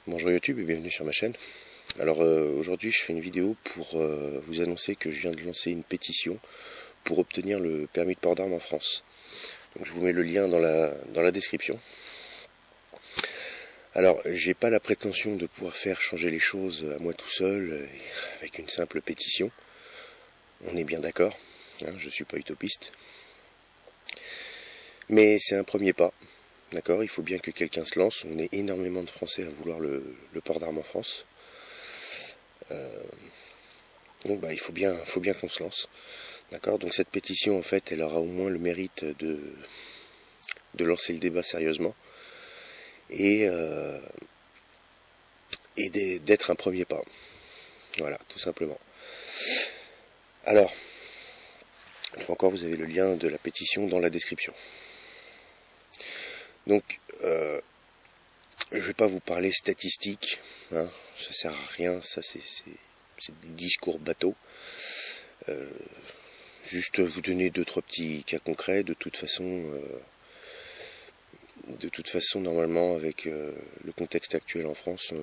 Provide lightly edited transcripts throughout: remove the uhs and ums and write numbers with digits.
Bonjour YouTube et bienvenue sur ma chaîne. Alors aujourd'hui je fais une vidéo pour vous annoncer que je viens de lancer une pétition pour obtenir le permis de port d'armes en France. Donc je vous mets le lien dans la description. Alors j'ai pas la prétention de pouvoir faire changer les choses à moi tout seul avec une simple pétition. On est bien d'accord, hein, je suis pas utopiste. Mais c'est un premier pas, d'accord. Il faut bien que quelqu'un se lance. On est énormément de Français à vouloir le port d'armes en France. Donc il faut bien qu'on se lance. D'accord. Donc cette pétition, en fait, elle aura au moins le mérite de lancer le débat sérieusement et d'être un premier pas. Voilà, tout simplement. Alors, une fois encore, vous avez le lien de la pétition dans la description. Donc, je ne vais pas vous parler statistiques, hein, ça sert à rien, ça c'est des discours bateaux. Juste vous donner deux trois petits cas concrets. De toute façon, normalement, avec le contexte actuel en France,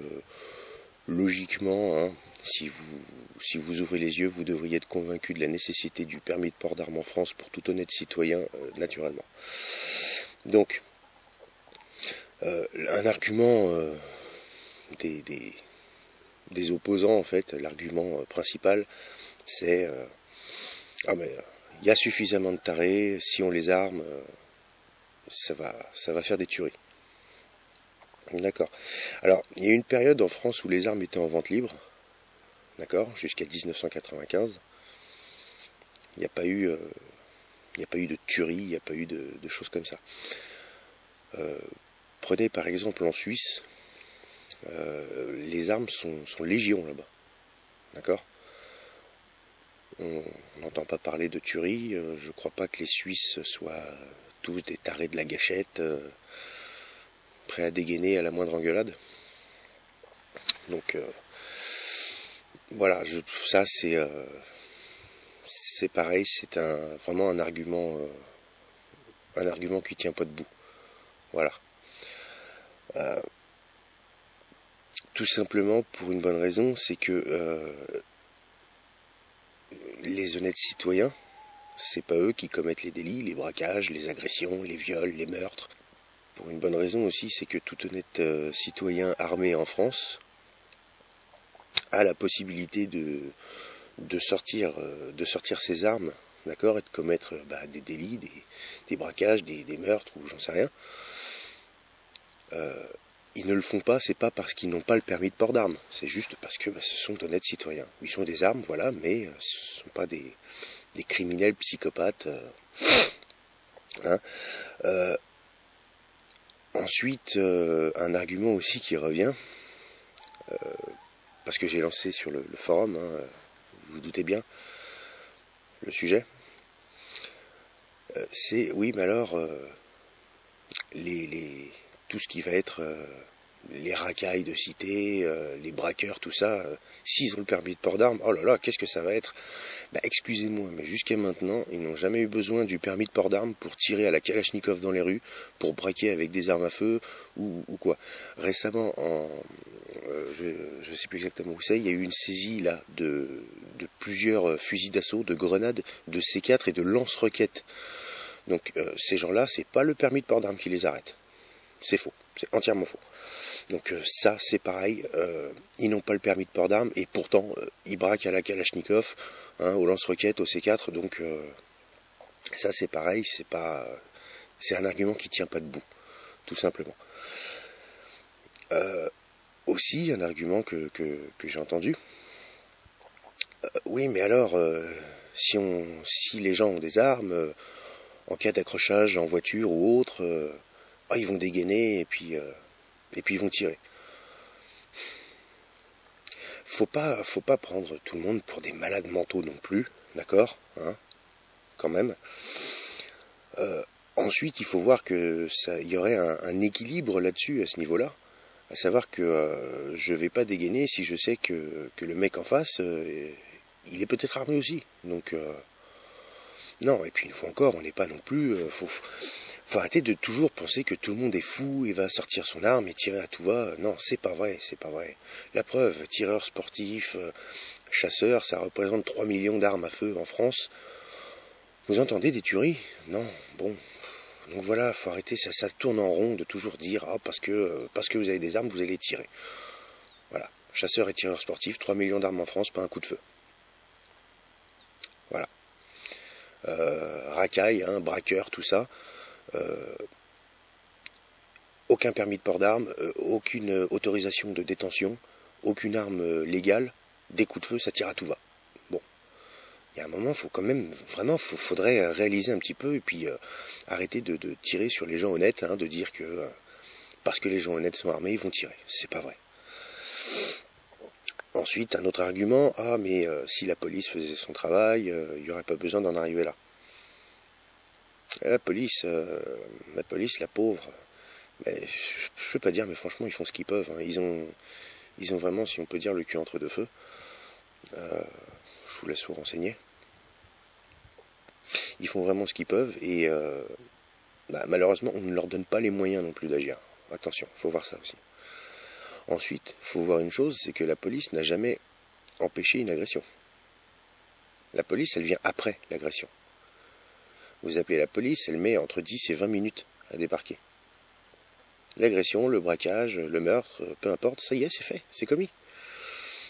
logiquement, hein, si vous ouvrez les yeux, vous devriez être convaincu de la nécessité du permis de port d'armes en France pour tout honnête citoyen, naturellement. Donc, un argument des opposants, en fait, l'argument principal, c'est ah mais il y a suffisamment de tarés, si on les arme, ça va faire des tueries. D'accord. Alors, il y a eu une période en France où les armes étaient en vente libre, d'accord, jusqu'à 1995. Il n'y a pas eu, de tuerie, il n'y a pas eu de choses comme ça. Prenez par exemple en Suisse, les armes sont légion là-bas, d'accord. On n'entend pas parler de tuerie. Je ne crois pas que les Suisses soient tous des tarés de la gâchette, prêts à dégainer à la moindre engueulade. Donc voilà, ça c'est pareil, c'est vraiment un argument qui tient pas debout. Voilà. Tout simplement pour une bonne raison, c'est que les honnêtes citoyens, c'est pas eux qui commettent les délits, les braquages, les agressions, les viols, les meurtres. Pour une bonne raison aussi, c'est que tout honnête citoyen armé en France a la possibilité de sortir ses armes, d'accord, et de commettre des délits, des braquages, des meurtres ou j'en sais rien. Ils ne le font pas, c'est pas parce qu'ils n'ont pas le permis de port d'armes, c'est juste parce que ce sont d'honnêtes citoyens. Ils ont des armes, voilà, mais ce ne sont pas des criminels psychopathes. Hein. Ensuite, un argument aussi qui revient, parce que j'ai lancé sur le forum, hein, vous vous doutez bien, le sujet, c'est oui, mais alors tout ce qui va être les racailles de cité, les braqueurs, tout ça, s'ils ont le permis de port d'armes, oh là là, qu'est-ce que ça va être? Excusez-moi, mais jusqu'à maintenant, ils n'ont jamais eu besoin du permis de port d'armes pour tirer à la Kalachnikov dans les rues, pour braquer avec des armes à feu ou quoi. Récemment, je ne sais plus exactement où c'est, il y a eu une saisie là de plusieurs fusils d'assaut, de grenades, de C4 et de lance-roquettes. Donc ces gens-là, c'est pas le permis de port d'armes qui les arrête. C'est faux, c'est entièrement faux. Donc ça, c'est pareil, ils n'ont pas le permis de port d'armes et pourtant ils braquent à la Kalachnikov, hein, au lance-roquettes, au C4. Donc ça, c'est pareil, c'est un argument qui tient pas debout, tout simplement. Aussi, un argument que j'ai entendu. Oui, mais alors, si les gens ont des armes, en cas d'accrochage en voiture ou autre, ils vont dégainer et puis ils vont tirer. Faut pas prendre tout le monde pour des malades mentaux non plus, d'accord, hein, quand même. Ensuite, il faut voir que il y aurait un équilibre là-dessus, à ce niveau-là. À savoir que je vais pas dégainer si je sais que le mec en face, il est peut-être armé aussi. Donc Non, et puis une fois encore, on n'est pas non plus... faut arrêter de toujours penser que tout le monde est fou et va sortir son arme et tirer à tout va. Non, c'est pas vrai, c'est pas vrai. La preuve, tireur sportif, chasseur, ça représente 3 millions d'armes à feu en France. Vous entendez des tueries? Non, bon. Donc voilà, faut arrêter, ça tourne en rond de toujours dire ah parce que vous avez des armes, vous allez tirer. Voilà. Chasseur et tireur sportif, 3 millions d'armes en France, pas un coup de feu. Voilà. Racaille, hein, braqueur, tout ça. Aucun permis de port d'armes, aucune autorisation de détention, aucune arme légale, des coups de feu, ça tire à tout va. Bon, il y a un moment, faut quand même, vraiment, faudrait réaliser un petit peu et puis arrêter de tirer sur les gens honnêtes, hein, de dire que parce que les gens honnêtes sont armés, ils vont tirer. C'est pas vrai. Ensuite, un autre argument, ah mais si la police faisait son travail, il n'y aurait pas besoin d'en arriver là. Et la police, la pauvre, mais, je ne veux pas dire, mais franchement, ils font ce qu'ils peuvent. Hein. Ils ont vraiment, si on peut dire, le cul entre deux feux. Je vous laisse vous renseigner. Ils font vraiment ce qu'ils peuvent et malheureusement, on ne leur donne pas les moyens non plus d'agir. Attention, il faut voir ça aussi. Ensuite, il faut voir une chose, c'est que la police n'a jamais empêché une agression. La police, elle vient après l'agression. Vous appelez la police, elle met entre 10 et 20 minutes à débarquer. L'agression, le braquage, le meurtre, peu importe, ça y est, c'est fait, c'est commis.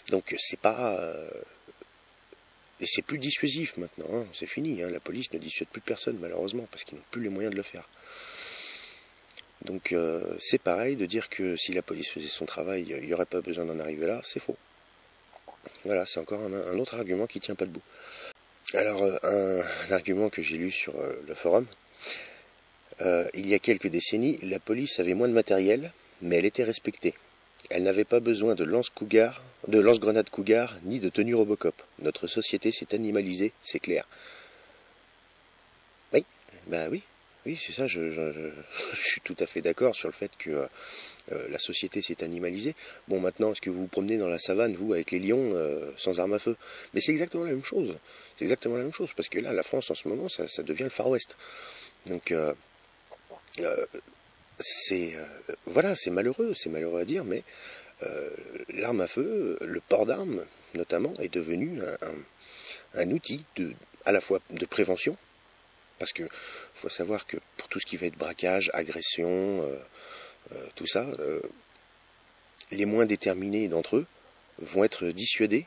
Donc c'est pas... et c'est plus dissuasif maintenant, hein, c'est fini, hein, la police ne dissuade plus personne malheureusement, parce qu'ils n'ont plus les moyens de le faire. Donc c'est pareil de dire que si la police faisait son travail, il n'y aurait pas besoin d'en arriver là, c'est faux. Voilà, c'est encore un autre argument qui tient pas debout. Alors un argument que j'ai lu sur le forum, il y a quelques décennies, la police avait moins de matériel, mais elle était respectée. Elle n'avait pas besoin de lance-grenades Cougar, ni de tenue Robocop. Notre société s'est animalisée, c'est clair. Oui, bah oui, oui, c'est ça, je suis tout à fait d'accord sur le fait que la société s'est animalisée. Bon, maintenant, est-ce que vous vous promenez dans la savane, vous, avec les lions, sans armes à feu? Mais c'est exactement la même chose. C'est exactement la même chose, parce que là, la France, en ce moment, ça devient le Far West. Donc, voilà, c'est malheureux à dire, mais l'arme à feu, le port d'armes notamment, est devenu un outil à la fois de prévention, parce que faut savoir que pour tout ce qui va être braquage, agression, tout ça, les moins déterminés d'entre eux vont être dissuadés,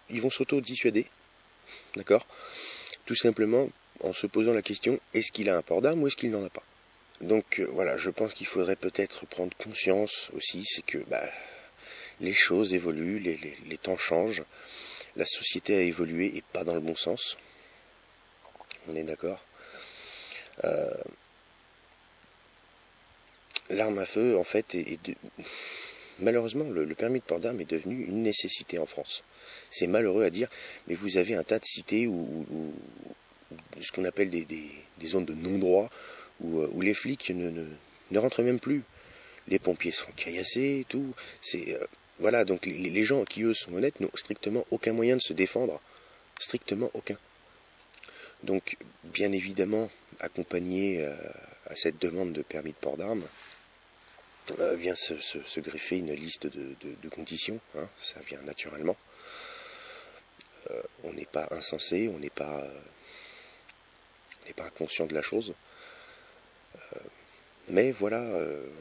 ils vont s'auto-dissuader, d'accord? Tout simplement en se posant la question, est-ce qu'il a un port d'armes ou est-ce qu'il n'en a pas? Donc voilà, je pense qu'il faudrait peut-être prendre conscience aussi, c'est que les choses évoluent, les temps changent, la société a évolué et pas dans le bon sens. On est d'accord. L'arme à feu, en fait, malheureusement, le permis de port d'armes est devenu une nécessité en France. C'est malheureux à dire, mais vous avez un tas de cités où ce qu'on appelle des zones de non-droit, où les flics ne rentrent même plus. Les pompiers sont caillassés et tout. Voilà, donc les gens qui, eux, sont honnêtes, n'ont strictement aucun moyen de se défendre. Strictement aucun. Donc, bien évidemment, accompagné à cette demande de permis de port d'armes, vient se greffer une liste de conditions, hein, ça vient naturellement. On n'est pas insensé, on n'est pas inconscient de la chose. Mais voilà,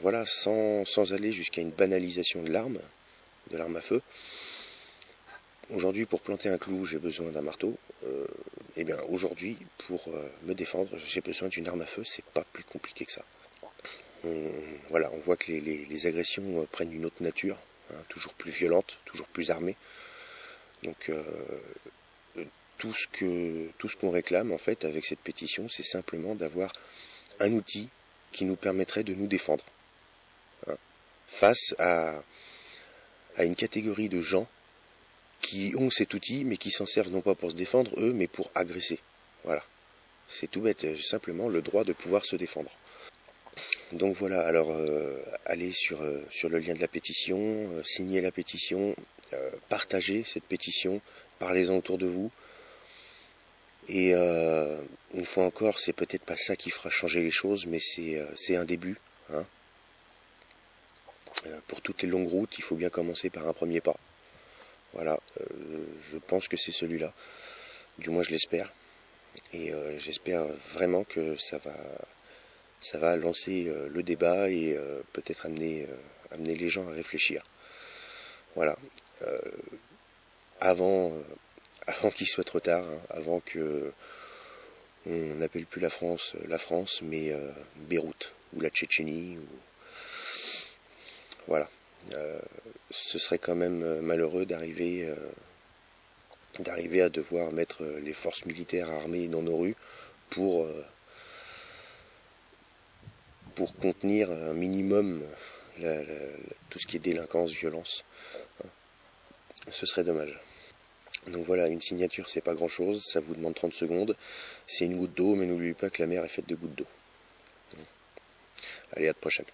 voilà, sans aller jusqu'à une banalisation de l'arme à feu. Aujourd'hui, pour planter un clou, j'ai besoin d'un marteau. Eh bien, aujourd'hui, pour me défendre, j'ai besoin d'une arme à feu. C'est pas plus compliqué que ça. Voilà, on voit que les agressions prennent une autre nature, hein, toujours plus violente, toujours plus armée. Donc, tout ce qu'on réclame, en fait, avec cette pétition, c'est simplement d'avoir un outil qui nous permettrait de nous défendre, hein, face à une catégorie de gens qui ont cet outil, mais qui s'en servent non pas pour se défendre, eux, mais pour agresser. Voilà. C'est tout bête, simplement le droit de pouvoir se défendre. Donc voilà, alors allez sur le lien de la pétition, signez la pétition, partagez cette pétition, parlez-en autour de vous. Et une fois encore, c'est peut-être pas ça qui fera changer les choses, mais c'est un début. Hein. Pour toutes les longues routes, il faut bien commencer par un premier pas. Voilà, je pense que c'est celui-là. Du moins, je l'espère. Et j'espère vraiment que ça va lancer le débat et peut-être amener les gens à réfléchir. Voilà. Avant, avant qu'il soit trop tard, hein, avant que on n'appelle plus la France, mais Beyrouth ou la Tchétchénie. Voilà. Ce serait quand même malheureux d'arriver à devoir mettre les forces militaires armées dans nos rues pour, pour contenir un minimum tout ce qui est délinquance, violence. Ce serait dommage. Donc voilà, une signature c'est pas grand chose, ça vous demande 30 secondes, c'est une goutte d'eau, mais n'oubliez pas que la mer est faite de gouttes d'eau. Allez, à la prochaine.